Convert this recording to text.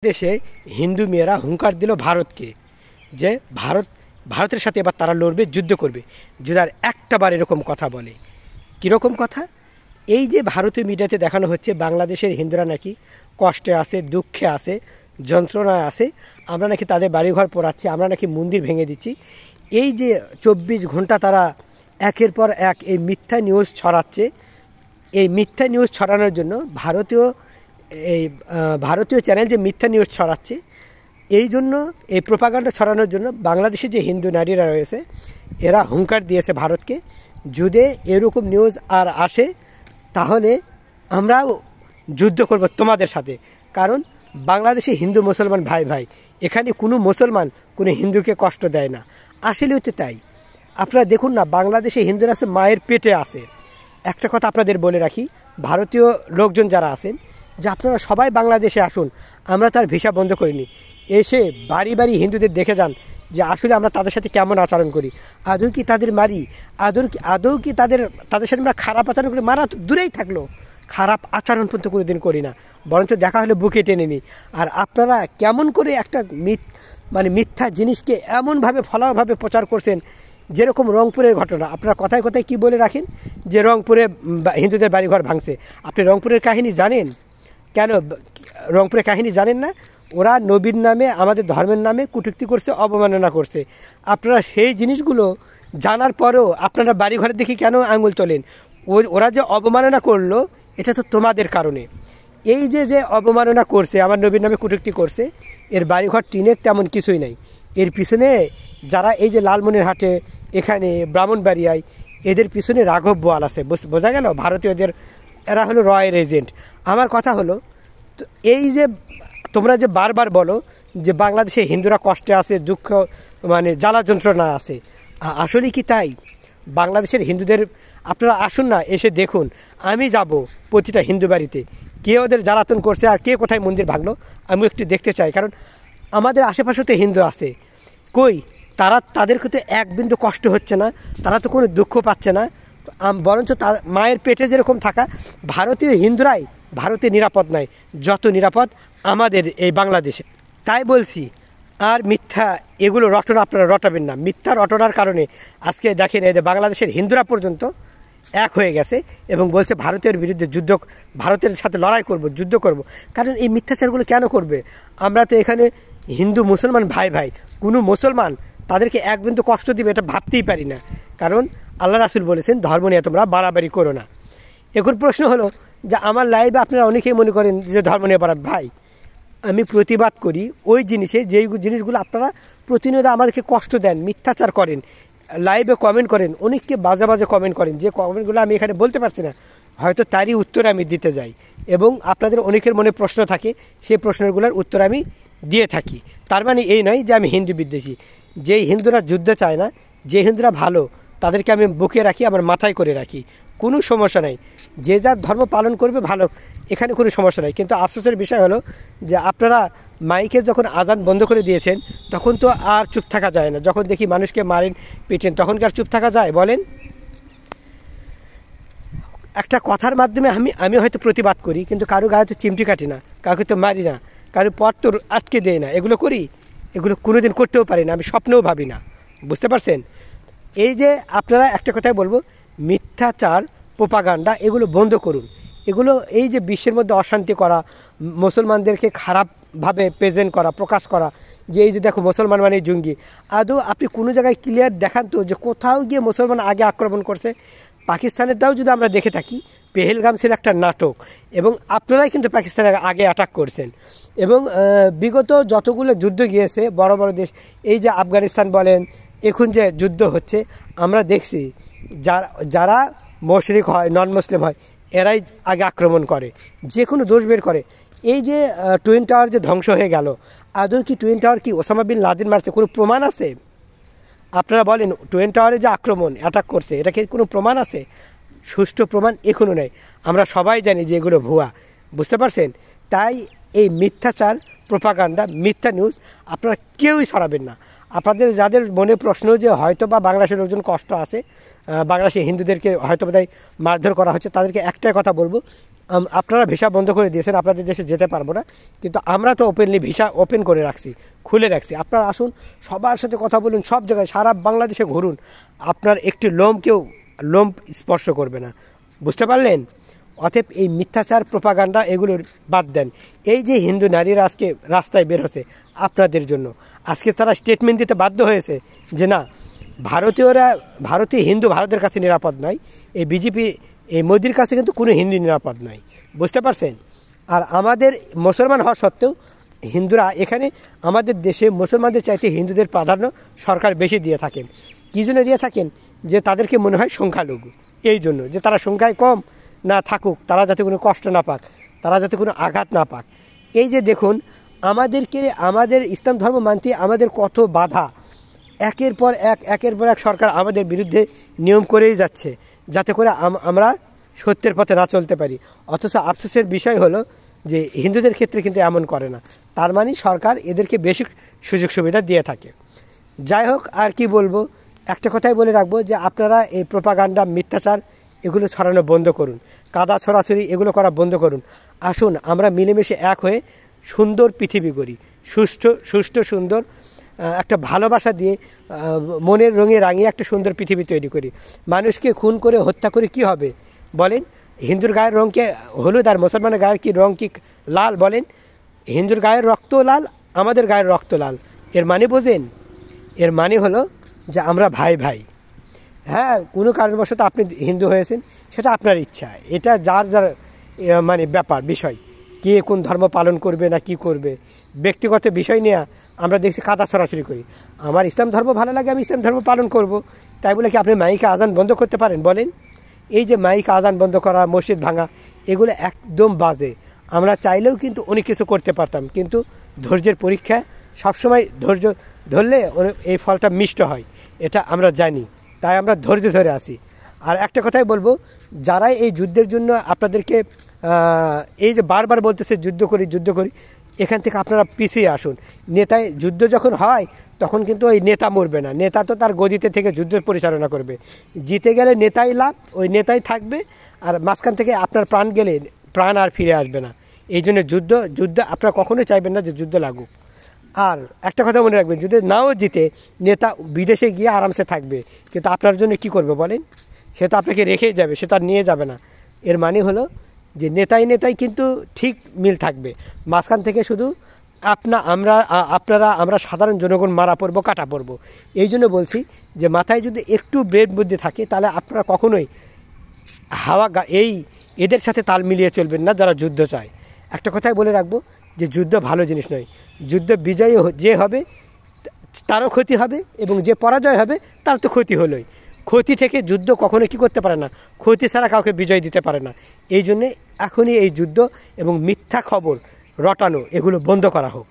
দেশে হিন্দু মেয়েরা হুঙ্কার দিল ভারতকে যে ভারতের সাথে এবার তারা লড়বে, যুদ্ধ করবে। যদি আর একটা বার এরকম কথা বলে, কীরকম কথা? এই যে ভারতীয় মিডিয়াতে দেখানো হচ্ছে বাংলাদেশের হিন্দুরা নাকি কষ্টে আছে, দুঃখে আছে, যন্ত্রণায় আছে, আমরা নাকি তাদের বাড়িঘর পোড়াচ্ছি, আমরা নাকি মন্দির ভেঙে দিচ্ছি। এই যে 24 ঘন্টা তারা একের পর এক এই মিথ্যা নিউজ ছড়াচ্ছে, এই মিথ্যা নিউজ ছড়ানোর জন্য ভারতীয় চ্যানেল যে মিথ্যা নিউজ ছড়াচ্ছে, এই জন্য এই প্রোপাগান্ডা ছড়ানোর জন্য বাংলাদেশে যে হিন্দু নারীরা রয়েছে এরা হুঙ্কার দিয়েছে ভারতকে, যদি এরকম নিউজ আর আসে তাহলে আমরাও যুদ্ধ করব তোমাদের সাথে। কারণ বাংলাদেশে হিন্দু মুসলমান ভাই ভাই, এখানে কোনো মুসলমান কোনো হিন্দুকে কষ্ট দেয় না। আসলেও তো তাই। আপনারা দেখুন না, বাংলাদেশে হিন্দুরা আছে মায়ের পেটে আছে। একটা কথা আপনাদের বলে রাখি, ভারতীয় লোকজন যারা আছেন, যে আপনারা সবাই বাংলাদেশে আসুন, আমরা তার ভিসা বন্ধ করিনি। এসে বাড়ি বাড়ি হিন্দুদের দেখে যান যে আসলে আমরা তাদের সাথে কেমন আচরণ করি। আদৌ কি তাদের মারি? আদৌ কি তাদের সাথে আমরা খারাপ আচরণ করি? মারা তো দূরেই থাকলো, খারাপ আচরণ পর্যন্ত কোনো দিন করি না, বরঞ্চ দেখা হলে বুকে টেনে নিই। আর আপনারা কেমন করে একটা মিথ্যা জিনিসকে এমনভাবে ফলাভাবে প্রচার করছেন, যেরকম রংপুরের ঘটনা। আপনারা কথায় কথায় কি বলে রাখেন যে রংপুরে হিন্দুদের বাড়িঘর ভাঙছে। আপনি রংপুরের কাহিনী জানেন? কেন রংপুরের কাহিনী জানেন না? ওরা নবীর নামে, আমাদের ধর্মের নামে কটূক্তি করছে, অবমাননা করছে। আপনারা সেই জিনিসগুলো জানার পরেও আপনারা বাড়িঘরের দেখে কেন আঙুল তোলেন? ওরা যে অবমাননা করলো, এটা তো তোমাদের কারণে। এই যে অবমাননা করছে, আমার নবীর নামে কটূক্তি করছে, এর বাড়িঘর টিনের তেমন কিছুই নাই। এর পিছনে যারা এই যে লালমনিরহাটে, এখানে ব্রাহ্মণবাড়িয়ায়, এদের পিছনে রাঘব বোয়াল আছে। বোঝা গেল? ভারতীয়দের এরা হলো রয়ের এজেন্ট। আমার কথা হলো, তো এই যে তোমরা যে বারবার বলো যে বাংলাদেশে হিন্দুরা কষ্টে আছে, দুঃখ জ্বালা যন্ত্রণা আছে, আসলে কি তাই? বাংলাদেশের হিন্দুদের আপনারা আসুন না, এসে দেখুন। আমি যাব প্রতিটা হিন্দু বাড়িতে, কে ওদের জ্বালাতন করছে আর কে কোথায় মন্দির ভাঙলো, আমি একটু দেখতে চাই। কারণ আমাদের আশেপাশে তো হিন্দু আছে, কই তাদেরকে তো এক বিন্দু কষ্ট হচ্ছে না, তারা তো কোনো দুঃখ পাচ্ছে না। বরঞ্চ তার মায়ের পেটে যেরকম থাকা ভারতীয় হিন্দুরাই ভারতে নিরাপদ নয়, যত নিরাপদ আমাদের এই বাংলাদেশে। তাই বলছি, আর মিথ্যা এগুলো রটনা আপনারা রটাবেন না। মিথ্যা রটনার কারণে আজকে দেখেন এই যে বাংলাদেশের হিন্দুরা পর্যন্ত এক হয়ে গেছে এবং বলছে ভারতের বিরুদ্ধে যুদ্ধ, ভারতের সাথে লড়াই করব, যুদ্ধ করব। কারণ এই মিথ্যাচারগুলো কেন করবে? আমরা তো এখানে হিন্দু মুসলমান ভাই ভাই, কোনো মুসলমান তাদেরকে এক বিন্দু কষ্ট দিবে এটা ভাবতেই পারি না। কারণ আল্লাহ রাসূল বলেছেন, ধর্ম নিয়ে তোমরা বাড়াবাড়ি করো না। এখন প্রশ্ন হলো যে আমার লাইভে আপনারা অনেকেই মনে করেন যে ধর্ম নিয়ে বাড়াবে। ভাই, আমি প্রতিবাদ করি ওই জিনিসে যেই জিনিসগুলো আপনারা প্রতিনিয়ত আমাদেরকে কষ্ট দেন, মিথ্যাচার করেন, লাইভে কমেন্ট করেন, অনেককে বাজে বাজে কমেন্ট করেন, যে কমেন্টগুলো আমি এখানে বলতে পারছি না, হয়তো তারই উত্তর আমি দিতে যাই। এবং আপনাদের অনেকের মনে প্রশ্ন থাকে, সেই প্রশ্নগুলোর উত্তর আমি দিয়ে থাকি। তার মানে এই নয় যে আমি হিন্দু বিদ্বেষী। যেই হিন্দুরা যুদ্ধ চায় না, যে হিন্দুরা ভালো, তাদেরকে আমি বুকে রাখি, আমার মাথায় করে রাখি, কোনো সমস্যা নাই। যে যার ধর্ম পালন করবে ভালো, এখানে কোনো সমস্যা নাই। কিন্তু আফসোসের বিষয় হলো যে আপনারা মাইকে যখন আজান বন্ধ করে দিয়েছেন, তখন তো আর চুপ থাকা যায় না। যখন দেখি মানুষকে মারেন, পিটেন, তখন কি আর চুপ থাকা যায় বলেন? একটা কথার মাধ্যমে আমি হয়তো প্রতিবাদ করি, কিন্তু কারো গায়ে তো চিমটি কাটি না, কাউকে তো মারি না, কারো পথ তো আটকে দেয় না। এগুলো করি, এগুলো কোনোদিন করতেও পারি না, আমি স্বপ্নেও ভাবি না। বুঝতে পারছেন? এই যে আপনারা একটা কথাই বলবো, মিথ্যাচার, প্রোপাগান্ডা এগুলো বন্ধ করুন। এগুলো এই যে বিশ্বের মধ্যে অশান্তি করা, মুসলমানদেরকে খারাপভাবে প্রেজেন্ট করা, প্রকাশ করা, যে এই যে দেখো মুসলমান মানে জঙ্গি। আদৌ আপনি কোনো জায়গায় ক্লিয়ার দেখান তো যে কোথাও গিয়ে মুসলমান আগে আক্রমণ করছে? পাকিস্তানেরটাও যদি আমরা দেখে থাকি, পেহেলগাম ছিল একটা নাটক, এবং আপনারাই কিন্তু পাকিস্তানের আগে অ্যাটাক করছেন। এবং বিগত যতগুলো যুদ্ধ গিয়েছে বড় বড় দেশ, এই যে আফগানিস্তান বলেন, এখন যে যুদ্ধ হচ্ছে, আমরা দেখছি যারা মুশরিক হয়, নন মুসলিম হয়, এরাই আগে আক্রমণ করে, যে কোনো দোষ বের করে। এই যে টুইন টাওয়ার যে ধ্বংস হয়ে গেল, আদৌ কি টুইন টাওয়ার কি ওসামা বিন লাদেন মারছে? কোনো প্রমাণ আছে? আপনারা বলেন, টুইন টাওয়ারে যে আক্রমণ, অ্যাটাক করছে, এটা কি কোনো প্রমাণ আছে? সুষ্ঠু প্রমাণ এখনও নেই। আমরা সবাই জানি যে এগুলো ভুয়া। বুঝতে পারছেন? তাই এই মিথ্যাচার, প্রোপাগান্ডা, মিথ্যা নিউজ আপনারা কেউই ছড়াবেন না। আপনাদের যাদের মনে প্রশ্ন যে হয়তো বা বাংলাদেশের লোকজন কষ্ট আছে, বাংলাদেশে হিন্দুদেরকে হয়তো বোধহয় মারধর করা হচ্ছে, তাদেরকে একটাই কথা বলবো, আপনারা ভিসা বন্ধ করে দিয়েছেন, আপনাদের দেশে যেতে পারবো না, কিন্তু আমরা তো ওপেনলি ভিসা ওপেন করে রাখছি, খুলে রাখছি। আপনারা আসুন, সবার সাথে কথা বলুন, সব জায়গায় সারা বাংলাদেশে ঘুরুন, আপনার একটি লোম স্পর্শ করবে না। বুঝতে পারলেন? অতএব এই মিথ্যাচার প্রপাগান্ডা এগুলোর বাদ দেন। এই যে হিন্দু নারীরা আজকে রাস্তায় বের হচ্ছে আপনাদের জন্য, আজকে তারা স্টেটমেন্ট দিতে বাধ্য হয়েছে যে না, ভারতীয় হিন্দু ভারতের কাছে নিরাপদ নয়, এই বিজেপি এই মোদির কাছে কিন্তু কোনো হিন্দু নিরাপদ নয়। বুঝতে পারছেন? আর আমাদের মুসলমান হওয়া সত্ত্বেও হিন্দুরা এখানে আমাদের দেশে মুসলমানদের চাইতে হিন্দুদের প্রাধান্য সরকার বেশি দিয়ে থাকেন। কী জন্য দিয়ে থাকেন? যে তাদেরকে মনে হয় সংখ্যালঘু, এই জন্য যে তারা সংখ্যায় কম না থাকুক, তারা যাতে কোনো কষ্ট না পাক, তারা যাতে কোনো আঘাত না পাক। এই যে দেখুন, আমাদের ইসলাম ধর্ম মানতে আমাদের কত বাধা, একের পর এক সরকার আমাদের বিরুদ্ধে নিয়ম করেই যাচ্ছে, যাতে করে আমরা সত্যের পথে না চলতে পারি। অথচ আফসোসের বিষয় হলো যে হিন্দুদের ক্ষেত্রে কিন্তু এমন করে না। তার মানে সরকার এদেরকে বেশি সুযোগ সুবিধা দিয়ে থাকে। যাই হোক, আর কি বলবো, একটা কথাই বলে রাখবো যে আপনারা এই প্রপাগান্ডা, মিথ্যাচার এগুলো ছড়ানো বন্ধ করুন, কাদা ছড়াছড়ি এগুলো করা বন্ধ করুন। আসুন আমরা মিলেমিশে এক হয়ে সুন্দর পৃথিবী গড়ি, সুষ্ঠু সুন্দর একটা ভালোবাসা দিয়ে মনের রঙে রাঙিয়ে একটা সুন্দর পৃথিবী তৈরি করি। মানুষকে খুন করে হত্যা করে কি হবে বলেন? হিন্দুর গায়ের রঙকে হলুদ আর মুসলমানের গায়ের কি রঙ কি লাল বলেন? হিন্দুর গায়ের রক্ত লাল, আমাদের গায়ের রক্ত লাল। এর মানে বোঝেন? এর মানে হলো যে আমরা ভাই ভাই। হ্যাঁ, কোনো কারণবশত আপনি হিন্দু হয়েছেন, সেটা আপনার ইচ্ছা, এটা যার মানে বিষয়, কে কোন ধর্ম পালন করবে না কি করবে, ব্যক্তিগত বিষয় নিয়ে আমরা দেখছি কাদা ছড়াছড়ি করি। আমার ইসলাম ধর্ম ভালো লাগে, আমি ইসলাম ধর্ম পালন করব, তাই বলে কি আপনি মাইকে আজান বন্ধ করতে পারেন বলেন? এই যে মাইকে আজান বন্ধ করা, মসজিদ ভাঙা, এগুলো একদম বাজে। আমরা চাইলেও কিন্তু অনেক কিছু করতে পারতাম, কিন্তু ধৈর্যের পরীক্ষা, সবসময় ধৈর্য ধরলে এই ফলটা মিষ্ট হয়, এটা আমরা জানি, তাই আমরা ধৈর্য ধরে আসি। আর একটা কথাই বলবো, যারাই এই যুদ্ধের জন্য আপনাদেরকে এই যে বারবার বলতেছে যুদ্ধ করি, এখান থেকে আপনারা পিছিয়ে আসুন। নেতায় যুদ্ধ যখন হয় তখন কিন্তু ওই নেতা মরবে না, নেতা তো তার গদিতে থেকে যুদ্ধ পরিচালনা করবে। জিতে গেলে নেতাই লাভ, ওই নেতাই থাকবে, আর মাঝখান থেকে আপনার প্রাণ গেলে প্রাণ আর ফিরে আসবে না। এই জন্য যুদ্ধ আপনারা কখনোই চাইবেন না যে যুদ্ধ লাগুক। আর একটা কথা মনে রাখবেন, যদি নাও জিতে, নেতা বিদেশে গিয়ে আরামসে থাকবে, কিন্তু আপনার জন্য কি করবে বলেন? সে তো আপনাকে রেখেই যাবে, সে তো আর নিয়ে যাবে না। এর মানে হলো যে নেতাই কিন্তু ঠিক মিল থাকবে, মাঝখান থেকে শুধু আমরা সাধারণ জনগণ মারা পড়বো, কাটা পড়বো। এই জন্য বলছি যে মাথায় যদি একটু ব্রেড বুদ্ধি থাকে, তাহলে আপনারা কখনোই এদের সাথে তাল মিলিয়ে চলবেন না যারা যুদ্ধ চায়। একটা কথাই বলে রাখবো যে যুদ্ধ ভালো জিনিস নয়, যুদ্ধ বিজয়ী যে হবে তারও ক্ষতি হবে, এবং যে পরাজয় হবে তার তো ক্ষতি হলোই। ক্ষতি থেকে যুদ্ধ কখনো কি করতে পারে না, ক্ষতি ছাড়া কাউকে বিজয় দিতে পারে না। এই জন্যে এখনই এই যুদ্ধ এবং মিথ্যা খবর রটানো এগুলো বন্ধ করা হোক।